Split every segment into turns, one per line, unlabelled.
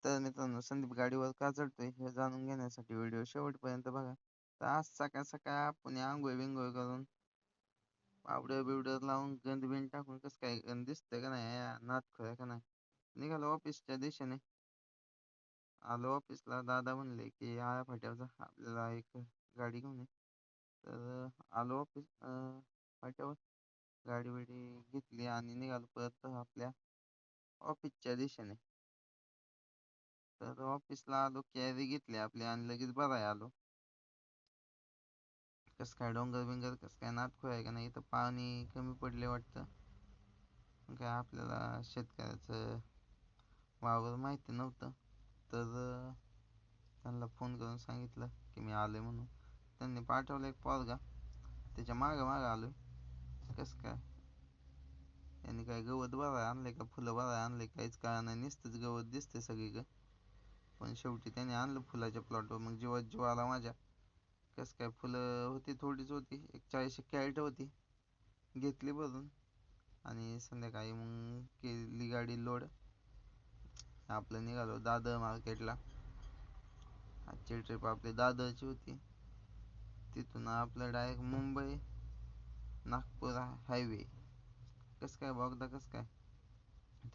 तर मित्रांनो, संदीप गाडीवर का चढतोय हे जाणून घेण्यासाठी व्हिडिओ शेवटपर्यंत बघा. तर आज सकाळ सकाळ आपण आंघोळ बिंघोळ करून पावडर बिवडर लावून गंध बिंद टाकून कसं काय दिसतंय का नाही या नादखोळ्या का नाही, निघालो ऑफिसच्या दिशेने. आलो ऑफिसला, दादा म्हणले की आळ्या फाट्यावर जा, आपल्याला एक गाडी घेऊन ये. तर आलो ऑफिस फाट्यावर, गाडी बिडी घेतली आणि निघालो परत आपल्या ऑफिसच्या दिशेने. तर ऑफिसला आलो, कॅरी घेतली आपली आणि लगेच बघाय आलो. कस काय डोंगर बिंगर कस काय नाटको आहे का नाही, तर पाणी कमी पडले वाटतं. काय आपल्याला शेतकऱ्याचं वावर माहिती नव्हतं. तर त्यांना फोन करून सांगितलं की मी आलोय म्हणून. त्यांनी पाठवलं एक पोरगा, त्याच्या मागं मागं आलोय. कसं काय त्यांनी काय गवत भराय आणलंय का फुलं भराय आणलंय काहीच कळलं नाही, नुसतंच गवत दिसते सगळीकडे. पण शेवटी त्याने आणलं फुलाच्या प्लॉटवर. मग जीवात जीव आला माझ्या. कस काय फुलं होती, थोडीच होती, एक 40 कॅरेट होती, घेतली भरून. आणि संध्याकाळी मग केली गाडी लोड. आपलं निघालो दादर मार्केटला. आजची ट्रिप आपली दादरची होती. तिथून आपलं डायरेक्ट मुंबई नागपूर हायवे. कसं काय बघता कसं काय.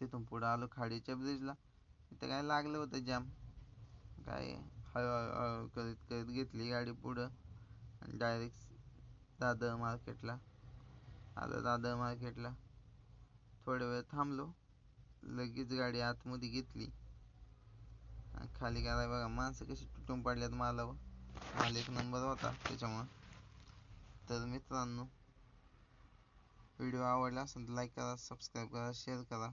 तिथून पुढं आलो खाडीच्या ब्रिजला. तिथं काय लागलं होतं जाम. काय हळूहळू करत करत घेतली गाडी पुढं आणि डायरेक्ट दादर मार्केटला आलो. दादर मार्केटला थोड्या वेळ थांबलो, लगेच गाडी आतमध्ये घेतली आणि खाली गेला. बघा माणसं कशी तुटून पडल्यात मालावर. माल एक नंबर होता त्याच्यामुळं. तर मित्रांनो, व्हिडिओ आवडला असेल तर लाईक करा, सबस्क्राईब करा, शेअर करा.